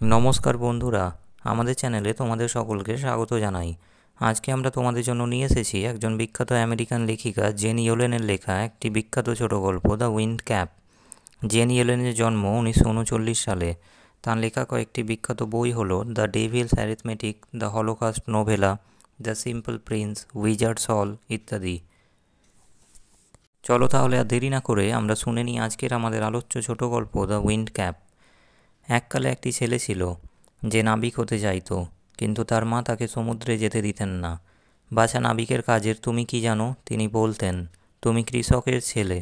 নমস্কার বন্ধুরা, আমাদের চ্যানেলে তোমাদের সকলকে স্বাগত জানাই। আজকে আমরা তোমাদের জন্য নিয়ে এসেছি একজন বিখ্যাত আমেরিকান লেখিকা জেন ইয়েলেনের লেখা একটি বিখ্যাত ছোট গল্প, দ্য উইন্ড ক্যাপ। জেন ইয়েলেনের জন্ম 1939 সালে। তার লেখা কয়েকটি বিখ্যাত বই হলো the devil's arithmetic, the Holocaust novella, the simple prince, wizard's hall ইত্যাদি। চলো তাহলে আর দেরি না করে আমরা শুনে নিই আজকের আমাদের আলোচ্য ছোট গল্প, দ্য উইন্ড ক্যাপ। এককালে একটি ছেলে ছিল যে নাবিক হতে চাইতো, কিন্তু তার মা তাকে সমুদ্রে যেতে দিতেন না। বাছা নাবিকের কাজের তুমি কি জানো, তিনি বলতেন। তুমি কৃষকের ছেলে,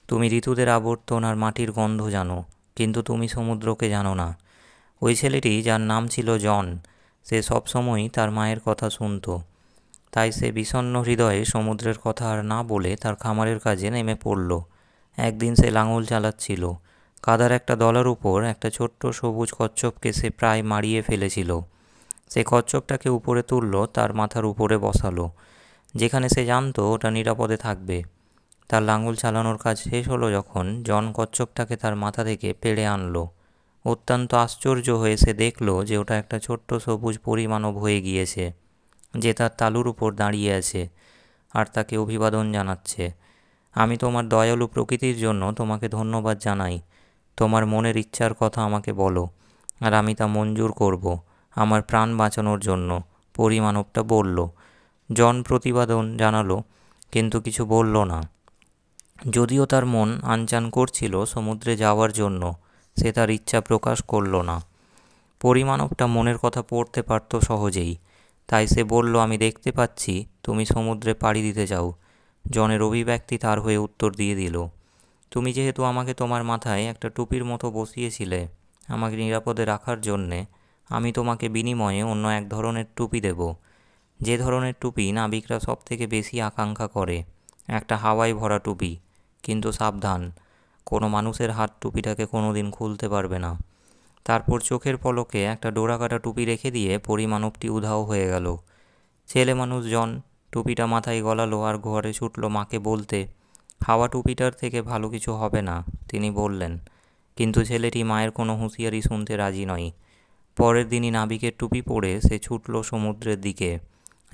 তুমি ঋতুদের আবর্তন আর মাটির গন্ধ জানো, কিন্তু তুমি সমুদ্রকে জানো না। ওই ছেলেটি, যার নাম ছিল জন, সে সবসময়ই তার মায়ের কথা শুনত। তাই সে বিষণ্ণ হৃদয়ে সমুদ্রের কথা আর না বলে তার খামারের কাজে নেমে পড়ল। একদিন সে লাঙল চালাচ্ছিল। কাদার একটা দলার উপর একটা ছোট্ট সবুজ কচ্ছপকে সে প্রায় মারিয়ে ফেলেছিল। সে কচ্ছপটাকে উপরে তুলল, তার মাথার উপরে বসালো, যেখানে সে জানতো ওটা নিরাপদে থাকবে। তার লাঙল চালানোর কাজ শেষ হলো যখন জন কচ্ছপটাকে তার মাথা থেকে পেড়ে আনলো। অত্যন্ত আশ্চর্য হয়ে সে দেখল যে ওটা একটা ছোট্ট সবুজ পরিমাণব হয়ে গিয়েছে, যে তার তালুর উপর দাঁড়িয়ে আছে আর তাকে অভিবাদন জানাচ্ছে। আমি তোমার দয়ালু প্রকৃতির জন্য তোমাকে ধন্যবাদ জানাই। তোমার মনের ইচ্ছার কথা আমাকে বলো, আর আমি তা মঞ্জুর করব আমার প্রাণ বাঁচানোর জন্য, পরিমাণবটা বলল। জন প্রতিবাদন জানালো, কিন্তু কিছু বলল না। যদিও তার মন আনচান করছিল সমুদ্রে যাওয়ার জন্য, সে তার ইচ্ছা প্রকাশ করল না। পরিমাণবটা মনের কথা পড়তে পারত সহজেই, তাই সে বলল, আমি দেখতে পাচ্ছি তুমি সমুদ্রে পাড়ি দিতে চাও। জনের অভিব্যক্তি তার হয়ে উত্তর দিয়ে দিল, তুমি যেহেতু আমাকে তোমার মাথায় একটা টুপির মতো বসিয়েছিলে আমাকে নিরাপদে রাখার জন্যে, আমি তোমাকে বিনিময়ে অন্য এক ধরনের টুপি দেব, যে ধরনের টুপি নাবিকরা সব থেকে বেশি আকাঙ্ক্ষা করে, একটা হাওয়ায় ভরা টুপি। কিন্তু সাবধান, কোনো মানুষের হাত টুপিটাকে কোনো দিন খুলতে পারবে না। তারপর চোখের পলকে একটা ডোরাকাটা টুপি রেখে দিয়ে পরিমাণবটি উধাও হয়ে গেল। ছেলে মানুষজন টুপিটা মাথায় গলালো আর ঘরে ছুটল মাকে বলতে, হাওয়া টুপিটার থেকে ভালো কিছু হবে না, তিনি বললেন। কিন্তু ছেলেটি মায়ের কোনো হুঁশিয়ারি শুনতে রাজি নয়। পরের দিনই নাবিকের টুপি পরে সে ছুটল সমুদ্রের দিকে।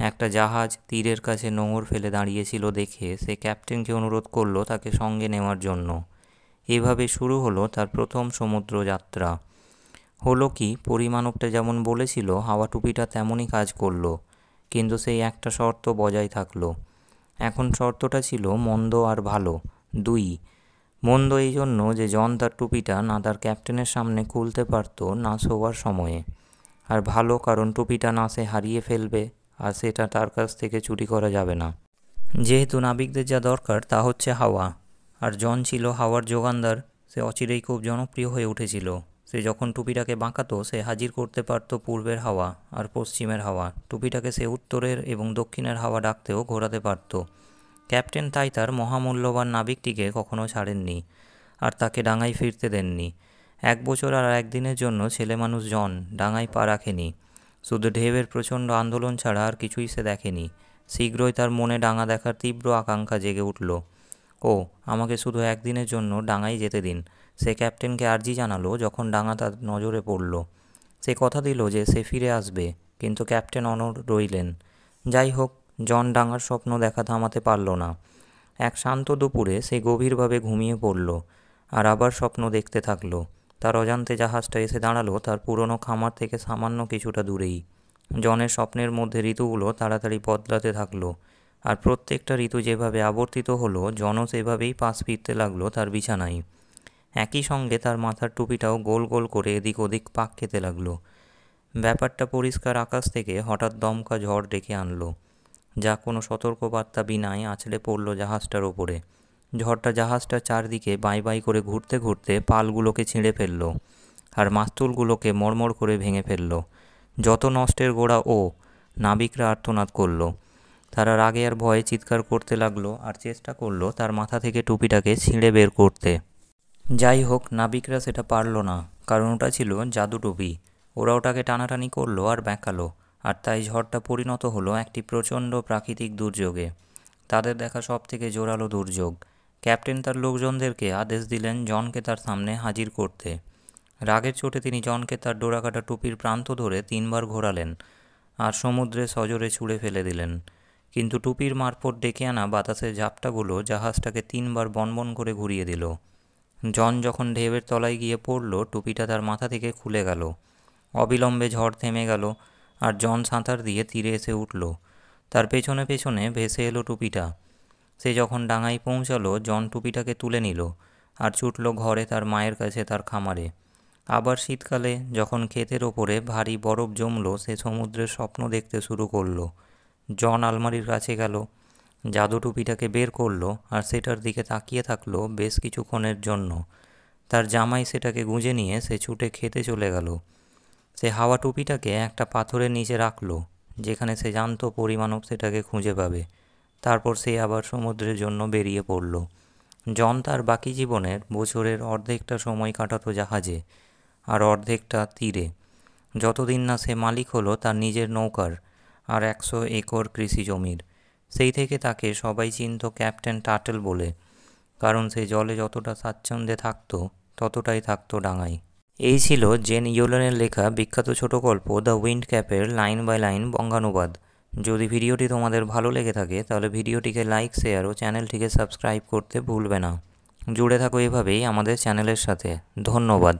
একটা জাহাজ তীরের কাছে নোঙর ফেলে দাঁড়িয়েছিল দেখে সে ক্যাপ্টেনকে অনুরোধ করলো তাকে সঙ্গে নেওয়ার জন্য। এভাবে শুরু হলো তার প্রথম সমুদ্র যাত্রা। হলো কি, পরিমাণবটা যেমন বলেছিল হাওয়া টুপিটা তেমনই কাজ করলো, কিন্তু সেই একটা শর্ত বজায় থাকলো। এখন শর্তটা ছিল মন্দ আর ভালো দুই। মন্দ এই জন্য যে জন তার টুপিটা না তার ক্যাপ্টেনের সামনে খুলতে পারতো না শোবার সময়ে, আর ভালো কারণ টুপিটা না সে হারিয়ে ফেলবে, আর সেটা তার কাছ থেকে চুরি করা যাবে না। যেহেতু নাবিকদের যা দরকার তা হচ্ছে হাওয়া, আর জন ছিল হাওয়ার যোগানদার, সে অচিরেই খুব জনপ্রিয় হয়ে উঠেছিল। সে যখন টুপিটাকে বাঁকাতো সে হাজির করতে পারত পূর্বের হাওয়া আর পশ্চিমের হাওয়া। টুপিটাকে সে উত্তরের এবং দক্ষিণের হাওয়া ডাকতেও ঘোরাতে পারত। ক্যাপ্টেন তাই তার মহামূল্যবান নাবিকটিকে কখনো ছাড়েননি, আর তাকে ডাঙায় ফিরতে দেননি। 1 বছর আর 1 দিনের জন্য ছেলে মানুষ জন ডাঙায় পা রাখেনি। শুধু ঢেউয়ের প্রচণ্ড আন্দোলন ছাড়া আর কিছুই সে দেখেনি। শীঘ্রই তার মনে ডাঙা দেখার তীব্র আকাঙ্ক্ষা জেগে উঠল। ও, আমাকে শুধু 1 দিনের জন্য ডাঙায় যেতে দিন, সে ক্যাপ্টেনকে আর্জি জানালো যখন ডাঙা তার নজরে পড়ল। সে কথা দিল যে সে ফিরে আসবে, কিন্তু ক্যাপ্টেন অনড় রইলেন। যাই হোক, জন ডাঙার স্বপ্ন দেখা থামাতে পারল না। এক শান্ত দুপুরে সে গভীরভাবে ঘুমিয়ে পড়ল, আর আবার স্বপ্ন দেখতে থাকলো। তার অজান্তে জাহাজটা এসে দাঁড়ালো তার পুরনো খামার থেকে সামান্য কিছুটা দূরেই। জনের স্বপ্নের মধ্যে ঋতুগুলো তাড়াতাড়ি বদলাতে থাকলো, আর প্রত্যেকটা ঋতু যেভাবে আবর্তিত হলো জনও সেভাবেই পাশ ফিরতে লাগলো তার বিছানায়। একই সঙ্গে তার মাথার টুপিটাও গোল গোল করে এদিক ওদিক পাক খেতে লাগলো। ব্যাপারটা পরিষ্কার আকাশ থেকে হঠাৎ দমকা ঝড় ডেকে আনলো, যা কোনো সতর্কবার্তা বিনায় আছড়ে পড়ল জাহাজটার ওপরে। ঝড়টা জাহাজটার চারদিকে বাই বাই করে ঘুরতে ঘুরতে পালগুলোকে ছিঁড়ে ফেলল, আর মাস্তুলগুলোকে মড়মড় করে ভেঙে ফেলল। যত নষ্টের গোড়া ও। নাবিকরা আর্তনাদ করলো। তারা রাগে আর ভয়ে চিৎকার করতে লাগলো আর চেষ্টা করলো তার মাথা থেকে টুপিটাকে ছিঁড়ে বের করতে। যাই হোক, নাবিকরা সেটা পারল না, কারণ ওটা ছিল জাদু টুপি। ওরা ওটাকে টানাটানি করলো আর বেঁকালো, আর তাই ঝড়টা পরিণত হলো একটি প্রচণ্ড প্রাকৃতিক দুর্যোগে, তাদের দেখা সব থেকে জোরালো দুর্যোগ। ক্যাপ্টেন তার লোকজনদেরকে আদেশ দিলেন জনকে তার সামনে হাজির করতে। রাগের চোটে তিনি জনকে তার ডোরাকাটা টুপির প্রান্ত ধরে 3বার ঘোরালেন আর সমুদ্রে সজোরে ছুঁড়ে ফেলে দিলেন। কিন্তু টুপির মারফত ডেকে আনা বাতাসের ঝাপটাগুলো জাহাজটাকে 3বার বনবন করে ঘুরিয়ে দিল। জন যখন ঢেউয়ের তলায় গিয়ে পড়ল, টুপিটা তার মাথা থেকে খুলে গেল। অবিলম্বে ঝড় থেমে গেল আর জন সাঁতার দিয়ে তীরে এসে উঠল। তার পেছনে পেছনে ভেসে এলো টুপিটা। সে যখন ডাঙায় পৌঁছালো, জন টুপিটাকে তুলে নিল আর ছুটল ঘরে, তার মায়ের কাছে, তার খামারে। আবার শীতকালে যখন ক্ষেতের ওপরে ভারী বরফ জমল, সে সমুদ্রের স্বপ্ন দেখতে শুরু করলো। জন আলমারির কাছে গেল, জাদু টুপিটাকে বের করলো আর সেটার দিকে তাকিয়ে থাকলো বেশ কিছুক্ষণের জন্য। তার জামাই সেটাকে গুঁজে নিয়ে সে ছুটে খেতে চলে গেল। সে হাওয়া টুপিটাকে একটা পাথরের নিচে রাখলো, যেখানে সে জানতো পরিমাণব সেটাকে খুঁজে পাবে। তারপর সে আবার সমুদ্রের জন্য বেরিয়ে পড়ল। জন তার বাকি জীবনের বছরের অর্ধেকটা সময় কাটাতো জাহাজে আর অর্ধেকটা তীরে, যতদিন না সে মালিক হলো তার নিজের নৌকার আর 100 একর কৃষি জমির। সেই থেকে তাকে সবাই চিনত ক্যাপ্টেন টার্টল বলে, কারণ সে জলে যতটা স্বাচ্ছন্দ্যে থাকতো ততটাই থাকতো ডাঙায়। এই ছিল জেন ইয়েলেনের লেখা বিখ্যাত ছোট গল্প দ্য উইন্ড ক্যাপের লাইন বাই লাইন বঙ্গানুবাদ। যদি ভিডিওটি তোমাদের ভালো লেগে থাকে তাহলে ভিডিওটিকে লাইক, শেয়ার ও চ্যানেলটিকে সাবস্ক্রাইব করতে ভুলবে না। জুড়ে থাকো এভাবেই আমাদের চ্যানেলের সাথে। ধন্যবাদ।